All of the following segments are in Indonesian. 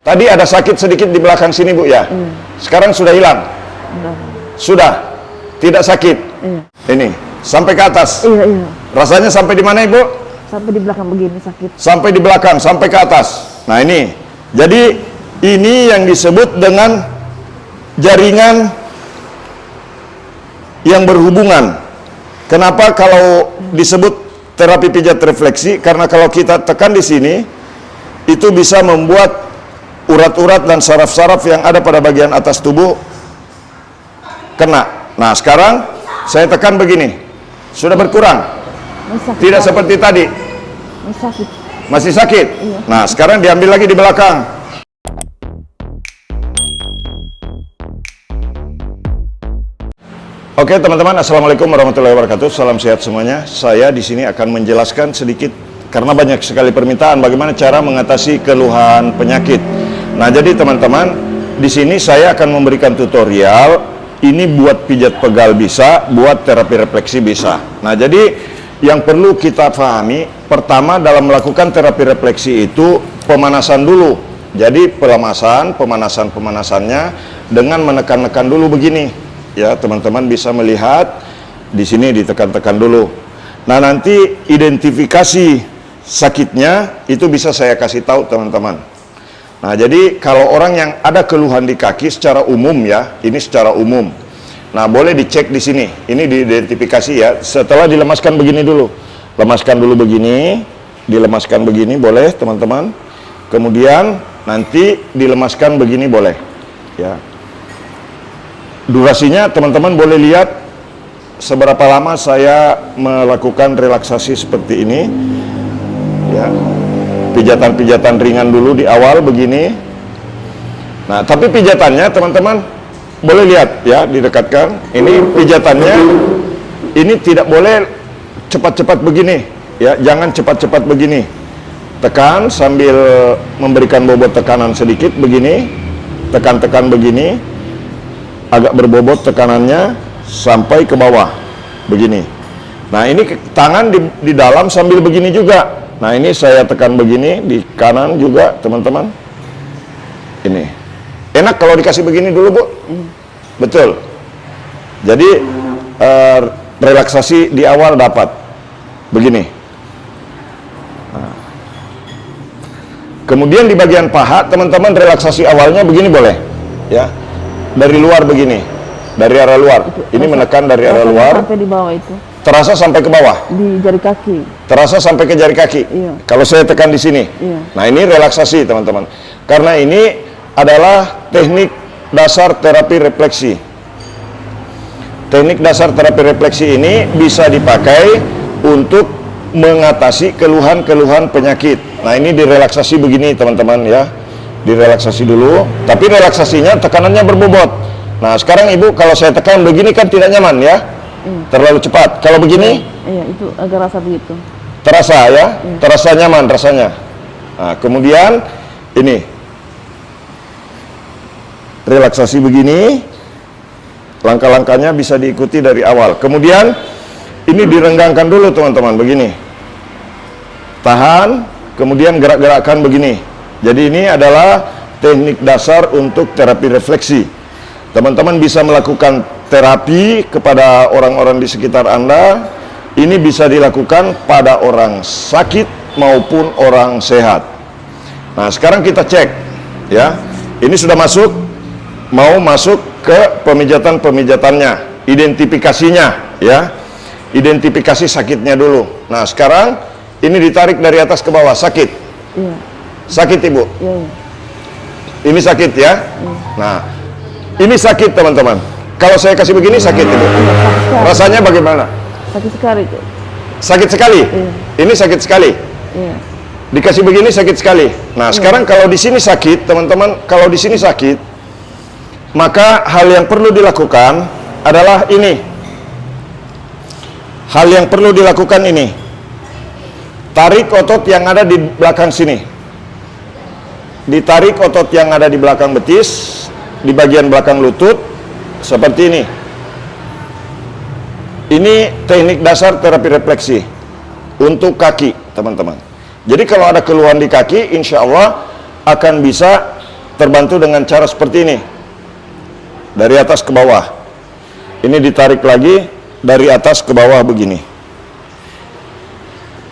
Tadi ada sakit sedikit di belakang sini Bu ya. Sekarang sudah hilang. Sudah. Tidak sakit. Ini sampai ke atas. Iya. Rasanya sampai di mana Ibu? Sampai di belakang begini sakit. Sampai di belakang, sampai ke atas. Nah ini. Jadi ini yang disebut dengan jaringan yang berhubungan. Kenapa kalau disebut terapi pijat refleksi? Karena kalau kita tekan di sini, itu bisa membuat urat-urat dan saraf-saraf yang ada pada bagian atas tubuh kena. Nah sekarang saya tekan begini, sudah berkurang. Tidak seperti tadi. Masih sakit. Iya. Nah sekarang diambil lagi di belakang. Oke teman-teman, assalamualaikum warahmatullahi wabarakatuh. Salam sehat semuanya. Saya di sini akan menjelaskan sedikit karena banyak sekali permintaan bagaimana cara mengatasi keluhan penyakit. Nah jadi teman-teman, di sini saya akan memberikan tutorial. Ini buat pijat pegal bisa, buat terapi refleksi bisa. Nah jadi yang perlu kita pahami, pertama dalam melakukan terapi refleksi itu pemanasan dulu. Jadi pemanasannya dengan menekan-nekan dulu begini. Ya, teman-teman bisa melihat di sini ditekan-tekan dulu. Nah, nanti identifikasi sakitnya itu bisa saya kasih tahu teman-teman. Nah, jadi kalau orang yang ada keluhan di kaki secara umum ya, ini secara umum. Nah, boleh dicek di sini. Ini diidentifikasi ya. Setelah dilemaskan begini dulu. Lemaskan dulu begini, dilemaskan begini boleh, teman-teman. Kemudian nanti dilemaskan begini boleh. Ya. Durasinya teman-teman boleh lihat seberapa lama saya melakukan relaksasi seperti ini ya, pijatan-pijatan ringan dulu di awal begini. Nah tapi pijatannya teman-teman boleh lihat ya, didekatkan ini pijatannya, ini tidak boleh cepat-cepat begini ya, jangan cepat-cepat begini, tekan sambil memberikan bobot tekanan sedikit begini, tekan-tekan begini, agak berbobot tekanannya sampai ke bawah begini. Nah ini tangan di dalam sambil begini juga. Nah ini saya tekan begini di kanan juga teman-teman. Ini enak kalau dikasih begini dulu Bu. Betul. Jadi relaksasi di awal dapat begini. Nah. Kemudian di bagian paha teman-teman relaksasi awalnya begini boleh ya. Dari luar begini, dari arah luar. Ini menekan dari arah luar. Sampai di bawah itu. Terasa sampai ke bawah. Di jari kaki. Terasa sampai ke jari kaki. Iya. Kalau saya tekan di sini. Iya. Nah ini relaksasi teman-teman. Karena ini adalah teknik dasar terapi refleksi. Teknik dasar terapi refleksi ini bisa dipakai untuk mengatasi keluhan-keluhan penyakit. Nah ini direlaksasi begini teman-teman ya. Direlaksasi dulu, tapi relaksasinya tekanannya berbobot. Nah sekarang Ibu kalau saya tekan begini kan tidak nyaman ya, terlalu cepat. Kalau begini, iya itu agak rasa begitu. Terasa ya, terasa nyaman rasanya. Nah kemudian ini relaksasi begini, langkah-langkahnya bisa diikuti dari awal. Kemudian ini direnggangkan dulu teman-teman begini, tahan, kemudian gerak-gerakkan begini. Jadi ini adalah teknik dasar untuk terapi refleksi. Teman-teman bisa melakukan terapi kepada orang-orang di sekitar Anda. Ini bisa dilakukan pada orang sakit maupun orang sehat. Nah sekarang kita cek ya. Ini sudah masuk, mau masuk ke pemijatan-pemijatannya, identifikasinya ya. Identifikasi sakitnya dulu. Nah sekarang ini ditarik dari atas ke bawah, sakit. Iya. Sakit Ibu? Iya. Ini sakit ya? Nah, ini sakit teman-teman. Kalau saya kasih begini sakit Ibu? Rasanya bagaimana? Sakit sekali itu. Sakit sekali? Iya. Ini sakit sekali? Iya. Dikasih begini sakit sekali? Nah, sekarang kalau di sini sakit teman-teman, kalau di sini sakit, maka hal yang perlu dilakukan adalah ini. Hal yang perlu dilakukan ini. Tarik otot yang ada di belakang sini. Ditarik otot yang ada di belakang betis, di bagian belakang lutut, seperti ini. Ini teknik dasar terapi refleksi untuk kaki, teman-teman. Jadi kalau ada keluhan di kaki, insya Allah akan bisa terbantu dengan cara seperti ini. Dari atas ke bawah. Ini ditarik lagi dari atas ke bawah begini.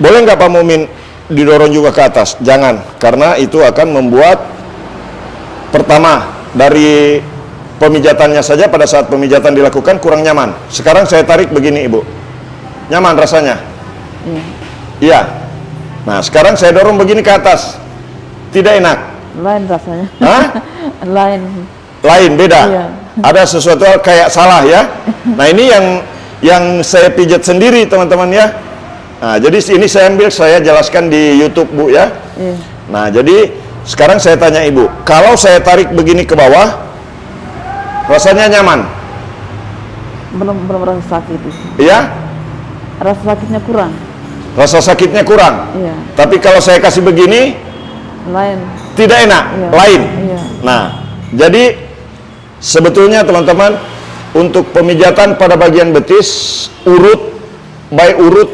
Boleh nggak Pak Mumin didorong juga ke atas? Jangan, karena itu akan membuat, pertama, dari pemijatannya saja pada saat pemijatan dilakukan kurang nyaman. Sekarang saya tarik begini Ibu. Nyaman rasanya? Iya. Iya. Nah, sekarang saya dorong begini ke atas. Tidak enak. Lain rasanya. Hah? Lain. Lain, beda. Iya. Ada sesuatu hal kayak salah ya. Nah, ini yang saya pijat sendiri teman-teman ya. Nah, jadi ini saya jelaskan di YouTube Bu ya. Iya. Nah, jadi sekarang saya tanya Ibu, kalau saya tarik begini ke bawah, rasanya nyaman? Belum rasa sakit itu. Iya? Rasa sakitnya kurang. Rasa sakitnya kurang. Iya. Tapi kalau saya kasih begini, Lain. tidak enak, Iya. lain. Iya. Nah, jadi sebetulnya teman-teman, untuk pemijatan pada bagian betis, baik urut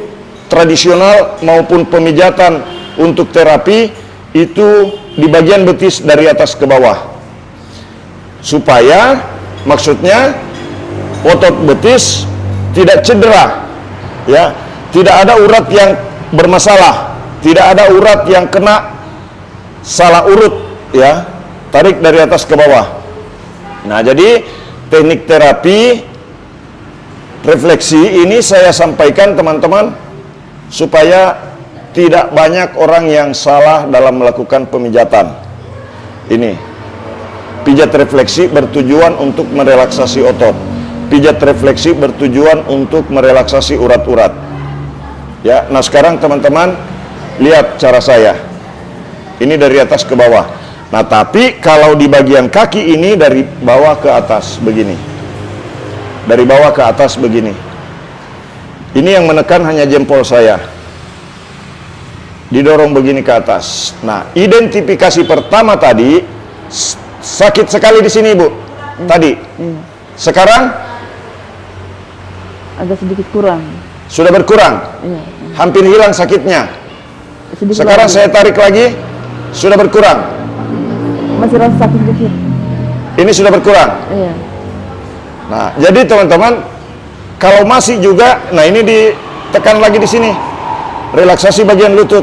tradisional maupun pemijatan untuk terapi, itu di bagian betis dari atas ke bawah. Supaya, maksudnya, otot betis tidak cedera, ya, tidak ada urat yang bermasalah, tidak ada urat yang kena salah urut, ya, tarik dari atas ke bawah. Nah, jadi teknik terapi refleksi ini saya sampaikan teman-teman supaya tidak banyak orang yang salah dalam melakukan pemijatan. Ini pijat refleksi bertujuan untuk merelaksasi otot. Pijat refleksi bertujuan untuk merelaksasi urat-urat. Ya, nah sekarang teman-teman lihat cara saya. Ini dari atas ke bawah. Nah, tapi kalau di bagian kaki ini dari bawah ke atas begini. Dari bawah ke atas begini. Ini yang menekan hanya jempol saya. Didorong begini ke atas. Nah, identifikasi pertama tadi sakit sekali di sini, Bu. Tadi. Sekarang Agak sedikit kurang. sudah berkurang. Iya. Hampir hilang sakitnya. Sedikit Sekarang lagi. saya tarik lagi, sudah berkurang. Masih rasa sakit dikit. Ini sudah berkurang. Iya. Nah, jadi teman-teman, kalau masih juga, nah ini ditekan lagi di sini. Relaksasi bagian lutut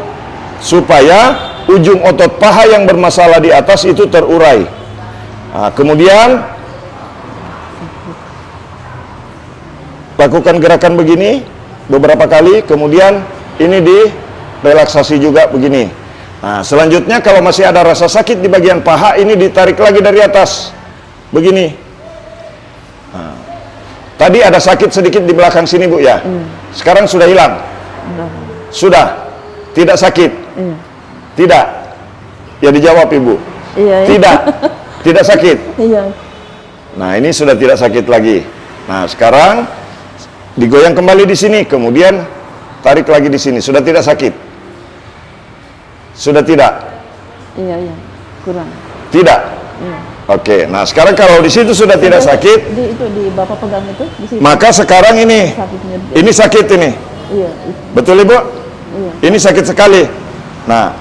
supaya ujung otot paha yang bermasalah di atas itu terurai. Nah, kemudian lakukan gerakan begini beberapa kali, kemudian ini direlaksasi juga begini. Nah, selanjutnya kalau masih ada rasa sakit di bagian paha, ini ditarik lagi dari atas. Begini. Nah, tadi ada sakit sedikit di belakang sini, Bu ya. Sekarang sudah hilang. Udah. Sudah. Tidak sakit. Iya. Tidak. Ya dijawab Ibu. Iya. Iya. Tidak. Tidak sakit. Iya. Nah, ini sudah tidak sakit lagi. Nah, sekarang digoyang kembali di sini, kemudian tarik lagi di sini. Sudah tidak sakit. Sudah tidak. Iya. Iya. Kurang. Tidak. Iya. Oke. Nah, sekarang kalau di situ sudah tidak sakit, Itu di Bapak pegang itu di situ. maka sekarang ini Sakitnya. ini sakit ini. Iya. Betul Ibu? Iya. Ini sakit sekali. Nah,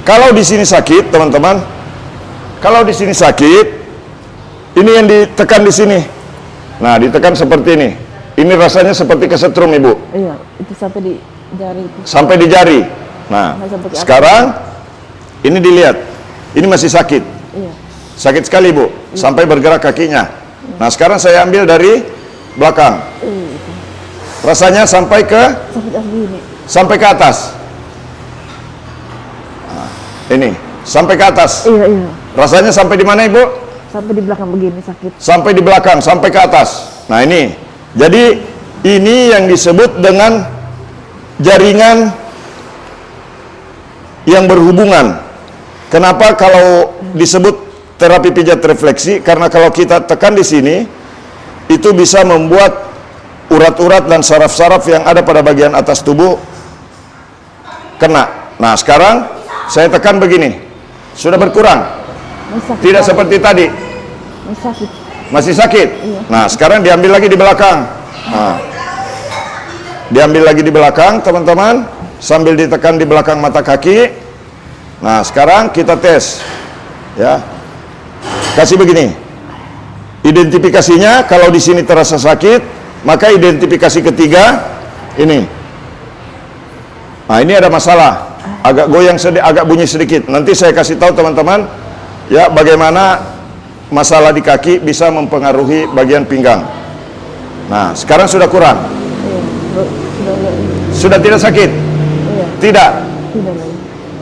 kalau di sini sakit, teman-teman, kalau di sini sakit, ini yang ditekan di sini. Nah, ditekan seperti ini. Ini rasanya seperti kesetrum, Ibu. Iya. Itu sampai di jari itu. Sampai di jari. Nah, Sampai ke sekarang ini dilihat. Ini masih sakit. Iya. Sakit sekali, Bu. Sampai bergerak kakinya. Nah, sekarang saya ambil dari belakang. Itu. Rasanya sampai ke Sampai ke atas. Nah, ini sampai ke atas. Iya. Iya. Rasanya sampai di mana, Ibu? Sampai di belakang begini sakit. Sampai di belakang, sampai ke atas. Nah, ini. Jadi ini yang disebut dengan jaringan yang berhubungan. Kenapa kalau disebut terapi pijat refleksi? Karena kalau kita tekan di sini, itu bisa membuat urat-urat dan saraf-saraf yang ada pada bagian atas tubuh kena. Nah, sekarang saya tekan begini. Sudah berkurang. Masih sakit. Tidak seperti tadi. Masih sakit. Masih sakit. Iya. Nah, sekarang diambil lagi di belakang. Nah, diambil lagi di belakang, teman-teman, sambil ditekan di belakang mata kaki. Nah, sekarang kita tes. Ya. kasih begini. Identifikasinya kalau di sini terasa sakit, maka identifikasi ketiga ini. Nah, ini ada masalah. Agak goyang agak bunyi sedikit. Nanti saya kasih tahu teman-teman ya bagaimana masalah di kaki bisa mempengaruhi bagian pinggang. Nah, sekarang sudah kurang. Sudah tidak sakit? Tidak.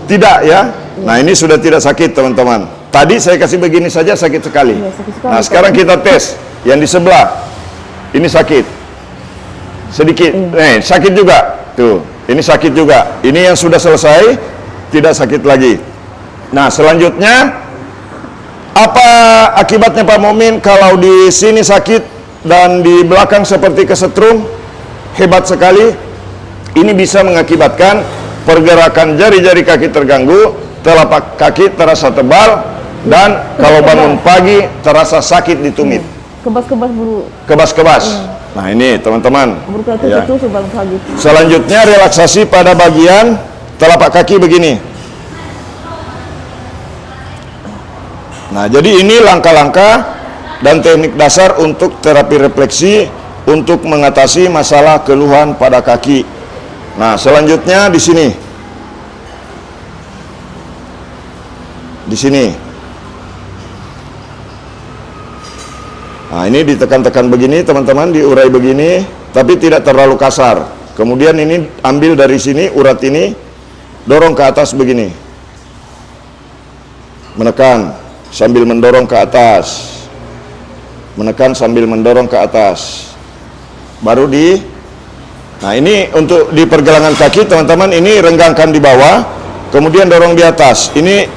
Tidak ya. Nah, ini sudah tidak sakit teman-teman. Tadi saya kasih begini saja sakit sekali. Nah, sekarang kita tes yang di sebelah. Ini sakit sedikit. Sakit juga. Tuh, ini sakit juga. Ini yang sudah selesai, tidak sakit lagi. Nah, selanjutnya apa akibatnya Pak Mumin kalau di sini sakit dan di belakang seperti kesetrum? Hebat sekali. Ini bisa mengakibatkan pergerakan jari-jari kaki terganggu, telapak kaki terasa tebal, dan kalau bangun pagi terasa sakit di tumit. Kebas-kebas bulu. Kebas-kebas. Nah, ini teman-teman. Ya. Selanjutnya relaksasi pada bagian telapak kaki begini. Nah, jadi ini langkah-langkah dan teknik dasar untuk terapi refleksi untuk mengatasi masalah keluhan pada kaki. Nah, selanjutnya di sini. Di sini. Nah, ini ditekan-tekan begini teman-teman, diurai begini, tapi tidak terlalu kasar. Kemudian ini ambil dari sini, urat ini, dorong ke atas begini. Menekan sambil mendorong ke atas. Menekan sambil mendorong ke atas. Baru di, nah ini untuk di pergelangan kaki teman-teman, ini renggangkan di bawah, kemudian dorong di atas. Ini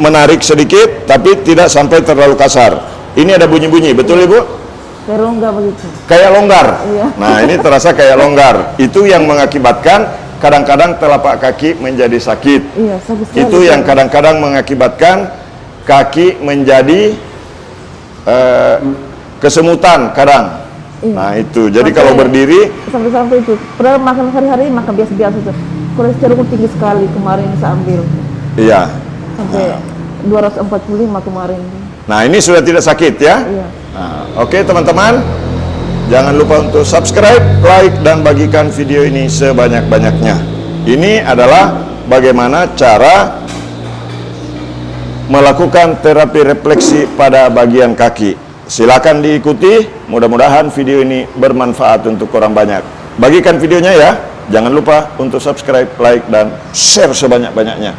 menarik sedikit, tapi tidak sampai terlalu kasar. Ini ada bunyi-bunyi, betul Ibu? Kayak longgar begitu. Kayak longgar. Iya. Nah, ini terasa kayak longgar. Itu yang mengakibatkan kadang-kadang telapak kaki menjadi sakit. Iya, sakit sekali. Itu yang kadang-kadang mengakibatkan kaki menjadi kesemutan kadang. Iya. Nah, itu. Jadi kalau berdiri sampai itu. Padahal makan hari-hari makan biasa-biasa itu. Kolesterol tinggi sekali kemarin saya ambil. iya. Sampai 245 kemarin. Nah, ini sudah tidak sakit ya? Iya. Nah, oke teman-teman, jangan lupa untuk subscribe, like, dan bagikan video ini sebanyak-banyaknya. Ini adalah bagaimana cara melakukan terapi refleksi pada bagian kaki. Silakan diikuti, mudah-mudahan video ini bermanfaat untuk orang banyak. Bagikan videonya ya, jangan lupa untuk subscribe, like, dan share sebanyak-banyaknya.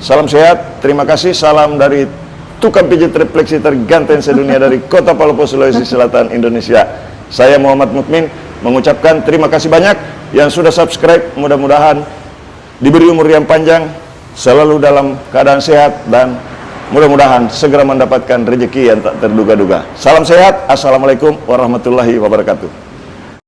Salam sehat, terima kasih, salam dari tukang pijat refleksi terganteng sedunia dari Kota Palopo, Sulawesi Selatan, Indonesia. Saya Muhammad Mukmin mengucapkan terima kasih banyak yang sudah subscribe. Mudah-mudahan diberi umur yang panjang, selalu dalam keadaan sehat, dan mudah-mudahan segera mendapatkan rezeki yang tak terduga-duga. Salam sehat, assalamualaikum warahmatullahi wabarakatuh.